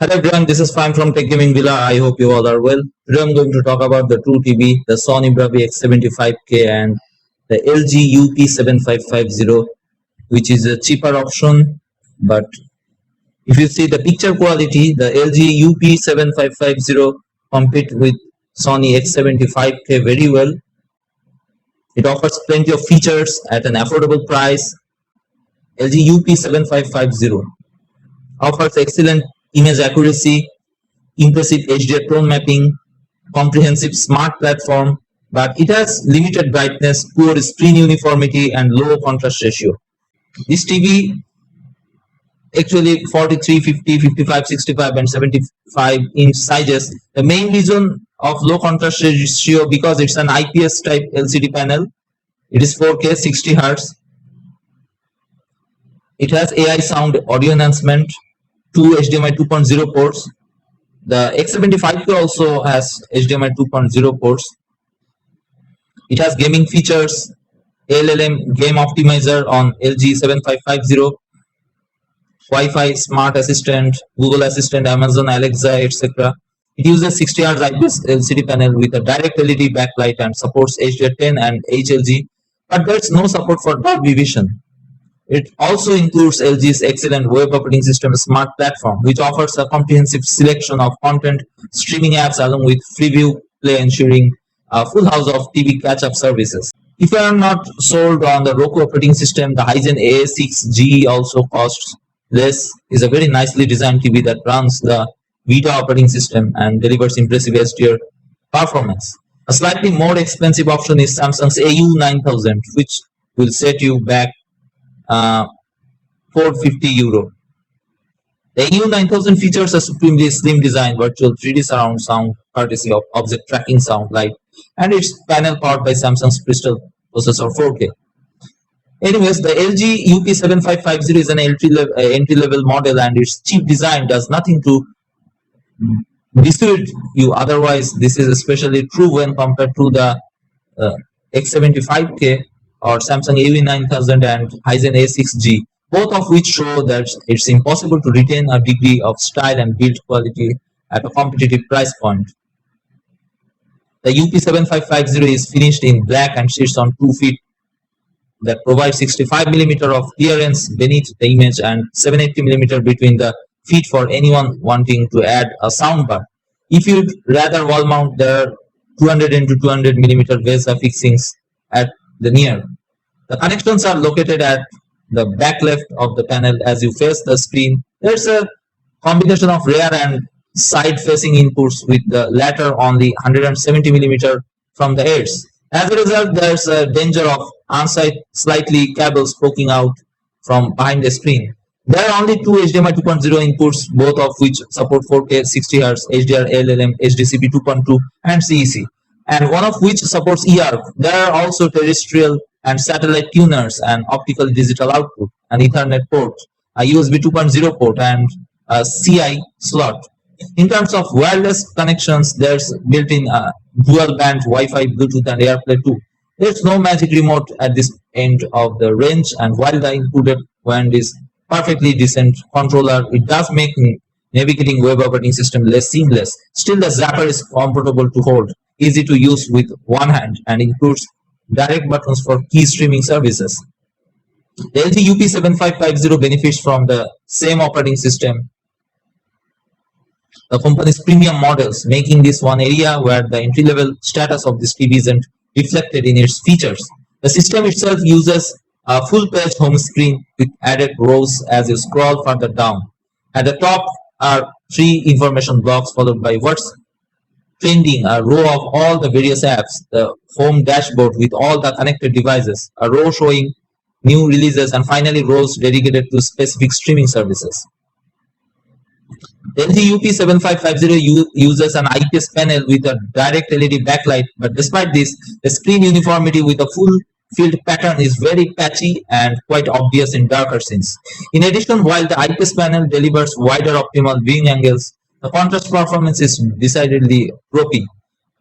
Hello everyone, this is Fine from Tech Gaming Villa. I hope you all are well. Today I'm going to talk about the True TV, the Sony Bravia X75K and the LG UP7550, which is a cheaper option. But if you see the picture quality, the LG UP7550 compete with Sony X75K very well. It offers plenty of features at an affordable price. LG UP7550 offers excellent image accuracy, impressive HDR tone mapping, comprehensive smart platform, but it has limited brightness, poor screen uniformity, and low contrast ratio. This TV actually 43, 50, 55, 65, and 75-inch sizes. The main reason of low contrast ratio because it's an IPS type LCD panel. It is 4K 60 Hz. It has AI sound audio enhancement, 2 HDMI 2.0 ports. The X75K also has HDMI 2.0 ports. It has gaming features, LLM game optimizer on LG 7550, Wi-Fi, smart assistant, Google Assistant, Amazon Alexa, etc. It uses 60 Hz IPS LCD panel with a direct LED backlight and supports HDR10 and HLG, but there's no support for Dolby Vision. It also includes LG's excellent web operating system smart platform, which offers a comprehensive selection of content streaming apps along with Freeview Play, ensuring a full house of TV catch-up services. If you are not sold on the Roku operating system, the Hisense A6G also costs less. Is a very nicely designed TV that runs the vedio operating system and delivers impressive HDR performance. A slightly more expensive option is Samsung's AU9000, which will set you back 450 euro. The AU9000 features a supremely slim design, virtual 3D surround sound courtesy of object tracking sound light, and its panel powered by Samsung's Crystal processor 4K. Anyways, the LG UP7550 is an entry-level model, and its cheap design does nothing to dissuade you. Otherwise, this is especially true when compared to the X75K or Samsung AV9000 and Hisense A6G, both of which show that it's impossible to retain a degree of style and build quality at a competitive price point. The UP7550 is finished in black and sits on 2 feet that provide 65mm of clearance beneath the image and 780mm between the feet for anyone wanting to add a soundbar. If you'd rather wall mount, there are 200 into 200mm VESA fixings at the near. The connections are located at the back left of the panel as you face the screen. There's a combination of rear and side facing inputs, with the latter only 170mm from the edge. As a result, there's a danger of unsightly cables poking out from behind the screen. There are only two HDMI 2.0 inputs, both of which support 4K 60 Hz, HDR, LLM, HDCP 2.2, and CEC, and one of which supports eARC. There are also terrestrial and satellite tuners, and optical digital output, an Ethernet port, a USB 2.0 port, and a CI slot. In terms of wireless connections, there's built-in dual band Wi-Fi, Bluetooth, and AirPlay 2. There's no magic remote at this end of the range, and while the included band is perfectly decent controller, it does make navigating web operating system less seamless. Still, the zapper is comfortable to hold, easy to use with one hand, and includes direct buttons for key streaming services. The LG UP7550 benefits from the same operating system, the company's premium models, making this one area where the entry-level status of this TV isn't reflected in its features. The system itself uses a full-page home screen with added rows as you scroll further down. At the top are 3 information blocks followed by what's trending, a row of all the various apps, the home dashboard with all the connected devices, a row showing new releases, and finally rows dedicated to specific streaming services. The LG UP7550 uses an IPS panel with a direct LED backlight, but despite this, the screen uniformity with a full field pattern is very patchy and quite obvious in darker scenes. In addition, while the IPS panel delivers wider optimal viewing angles, the contrast performance is decidedly ropey.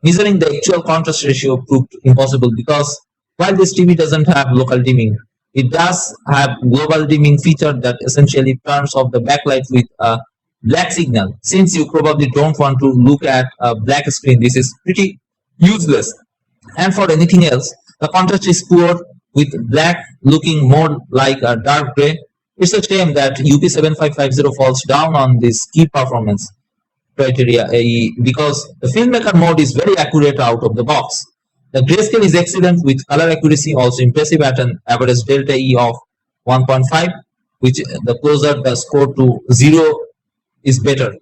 Measuring the actual contrast ratio proved impossible because while this TV doesn't have local dimming, it does have global dimming feature that essentially turns off the backlight with a black signal. Since you probably don't want to look at a black screen, this is pretty useless. And for anything else, the contrast is poor, with black looking more like a dark gray. It's a shame that UP7550 falls down on this key performance criteria because the filmmaker mode is very accurate out of the box. The grayscale is excellent with color accuracy also impressive at an average delta E of 1.5, which the closer the score to 0 is better.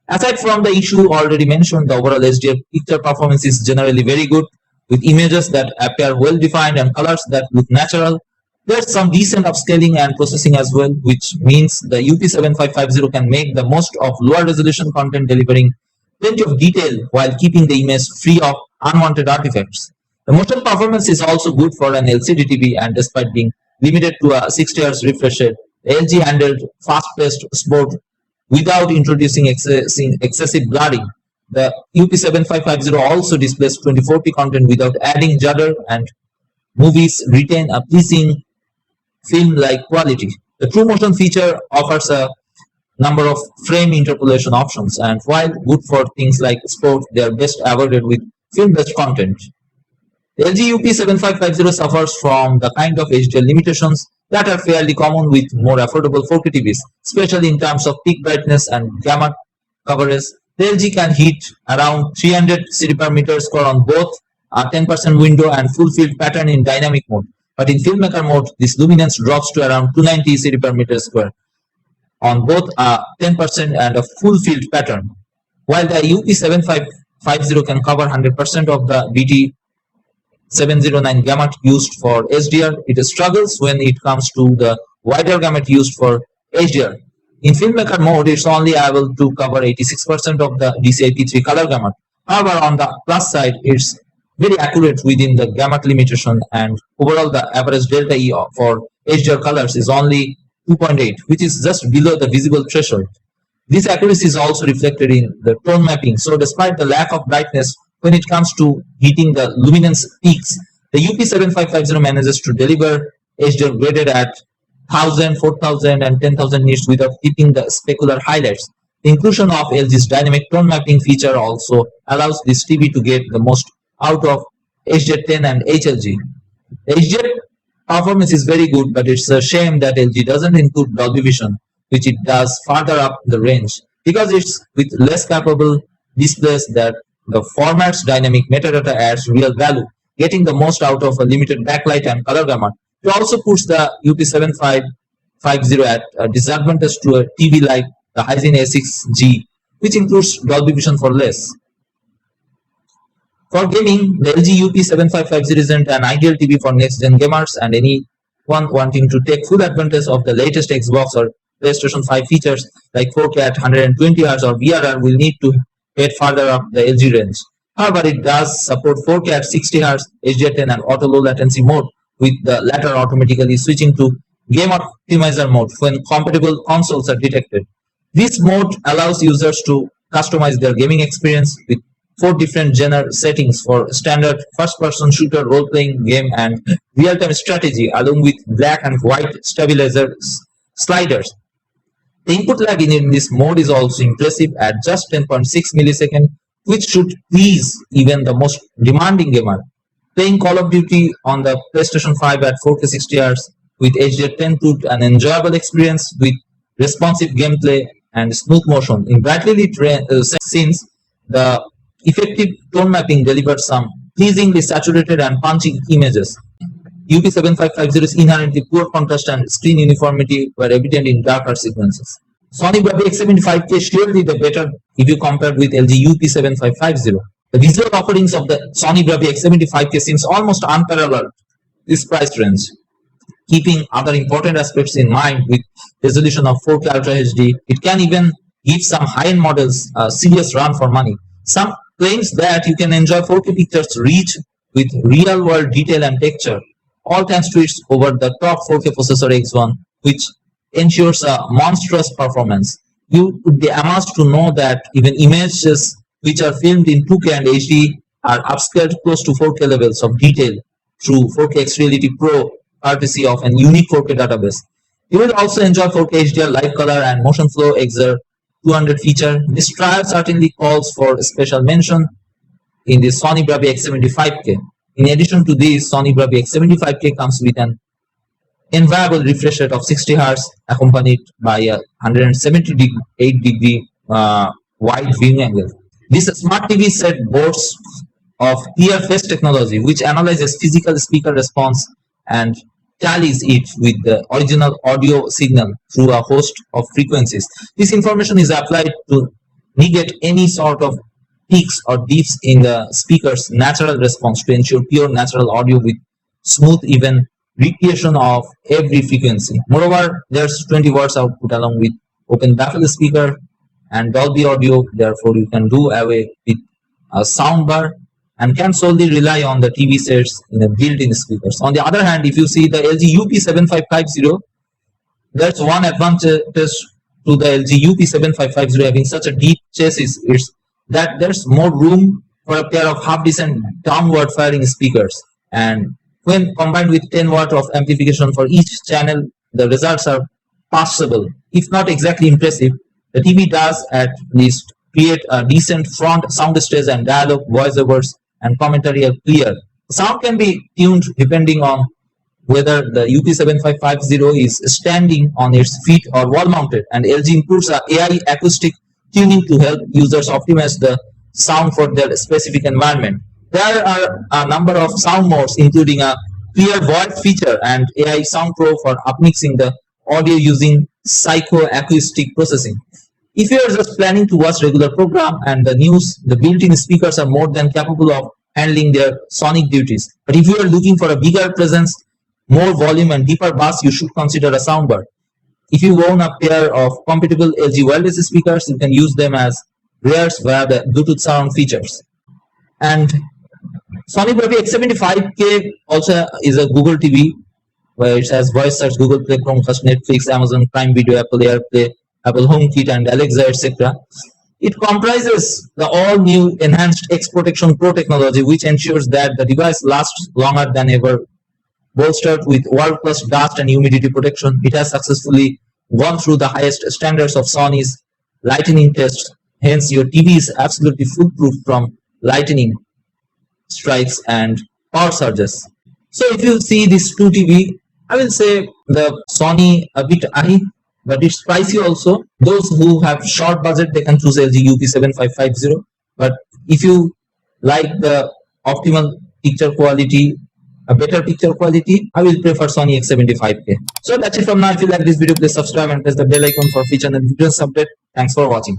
Aside from the issue already mentioned, the overall HDR picture performance is generally very good, with images that appear well defined and colors that look natural. There's some decent upscaling and processing as well, which means the UP7550 can make the most of lower resolution content, delivering plenty of detail while keeping the image free of unwanted artifacts. The motion performance is also good for an LCD TV, and despite being limited to a 60 Hz refresh rate, the LG handled fast-paced sport without introducing excessive blurring. The UP7550 also displays 2040 content without adding judder, and movies retain a pleasing film-like quality. The True Motion feature offers a number of frame interpolation options, and while good for things like sport, they are best avoided with film-based content. The LG UP7550 suffers from the kind of HDR limitations that are fairly common with more affordable 4K TVs, especially in terms of peak brightness and gamma coverage. The LG can hit around 300 CD per meter square on both a 10% window and full field pattern in dynamic mode. But in filmmaker mode, this luminance drops to around 290 CD per meter square on both a 10% and a full field pattern. While the UP7550 can cover 100% of the BT709 gamut used for HDR, it struggles when it comes to the wider gamut used for HDR. In filmmaker mode, it's only able to cover 86% of the DCI-P3 color gamut. However, on the plus side, it's very accurate within the gamut limitation, and overall the average delta E for HDR colors is only 2.8, which is just below the visible threshold. This accuracy is also reflected in the tone mapping, so despite the lack of brightness when it comes to hitting the luminance peaks, the UP7550 manages to deliver HDR graded at 1000, 4000 and 10,000 nits without hitting the specular highlights. The inclusion of LG's dynamic tone mapping feature also allows this TV to get the most out of HDR10 and HLG. The HDR performance is very good, but it's a shame that LG doesn't include Dolby Vision, which it does further up the range, because it's with less capable displays that the format's dynamic metadata adds real value, getting the most out of a limited backlight and color gamut. It also puts the UP7550 at a disadvantage to a TV like the Hisense A6G, which includes Dolby Vision for less. For gaming, the LG UP7550 isn't an ideal TV for next-gen gamers, and anyone wanting to take full advantage of the latest Xbox or PlayStation 5 features like 4K at 120 Hz or VRR will need to head further up the LG range. However, it does support 4K at 60 Hz, HDR10 and auto low latency mode, with the latter automatically switching to game optimizer mode when compatible consoles are detected. This mode allows users to customize their gaming experience with 4 different genre settings for standard first-person shooter, role-playing game, and real-time strategy, along with black and white stabilizer sliders. The input lag in this mode is also impressive at just 10.6 milliseconds, which should please even the most demanding gamer. Playing Call of Duty on the PlayStation 5 at 4K 60 Hz with HDR10 proved an enjoyable experience with responsive gameplay and smooth motion. In brightly lit scenes, the effective tone mapping delivered some pleasingly saturated and punchy images. UP7550's inherently poor contrast and screen uniformity were evident in darker sequences. Sony Bravia X75k surely the better if you compare with LG UP7550. The visual offerings of the Sony Bravia X75k seems almost unparalleled this price range. Keeping other important aspects in mind with resolution of 4K Ultra HD, it can even give some high-end models a serious run for money. Some claims that you can enjoy 4K pictures rich with real-world detail and texture, all thanks to its over-the-top 4K processor X1, which ensures a monstrous performance. You would be amazed to know that even images which are filmed in 2K and HD are upscaled close to 4K levels of detail through 4K X Reality Pro, courtesy of an unique 4K database. You will also enjoy 4K HDR live color and motion flow 200 feature. This trial certainly calls for special mention in the Sony Bravia X75k. In addition to this, Sony Bravia X75k comes with an inviolable refresh rate of 60 Hz accompanied by a 178-degree wide viewing angle. This smart TV set boasts of clear face technology, which analyzes physical speaker response and tallies it with the original audio signal through a host of frequencies. This information is applied to negate any sort of peaks or dips in the speaker's natural response to ensure pure natural audio with smooth, even recreation of every frequency. Moreover, there's 20 watts output along with open baffle speaker and Dolby audio. Therefore, you can do away with a soundbar and can solely rely on the TV sets in the built-in speakers. On the other hand, if you see the LG UP7550, there's one advantage to the LG UP7550 having such a deep chassis is that there's more room for a pair of half-decent downward firing speakers, and when combined with 10 watt of amplification for each channel, the results are passable, if not exactly impressive. The TV does at least create a decent front sound stage, and dialogue, voiceovers, and commentary are clear. The sound can be tuned depending on whether the UP7550 is standing on its feet or wall mounted, and LG includes a AI acoustic tuning to help users optimize the sound for their specific environment. There are a number of sound modes, including a clear voice feature and AI Sound Pro for upmixing the audio using psychoacoustic processing. If you are just planning to watch regular program and the news, the built-in speakers are more than capable of handling their sonic duties. But if you are looking for a bigger presence, more volume and deeper bass, you should consider a soundbar. If you own a pair of compatible LG wireless speakers, you can use them as rears via the Bluetooth sound features. And Sony Bravia X75k also is a Google TV, where it has voice search, Google Play, Chromecast, Netflix, Amazon Prime Video, Apple AirPlay, Apple HomeKit, and Alexa, etc. It comprises the all-new enhanced X Protection Pro technology, which ensures that the device lasts longer than ever. Bolstered with world-class dust and humidity protection, it has successfully gone through the highest standards of Sony's lightning tests. Hence, your TV is absolutely foolproof from lightning strikes and power surges. So if you see this 2 TV, I will say the Sony a bit high, but it's pricey also. Those who have short budget, they can choose LG UP7550. But if you like the optimal picture quality, a better picture quality, I will prefer Sony X75k. So that's it from now. If you like this video, please subscribe and press the bell icon for future and videos update. Thanks for watching.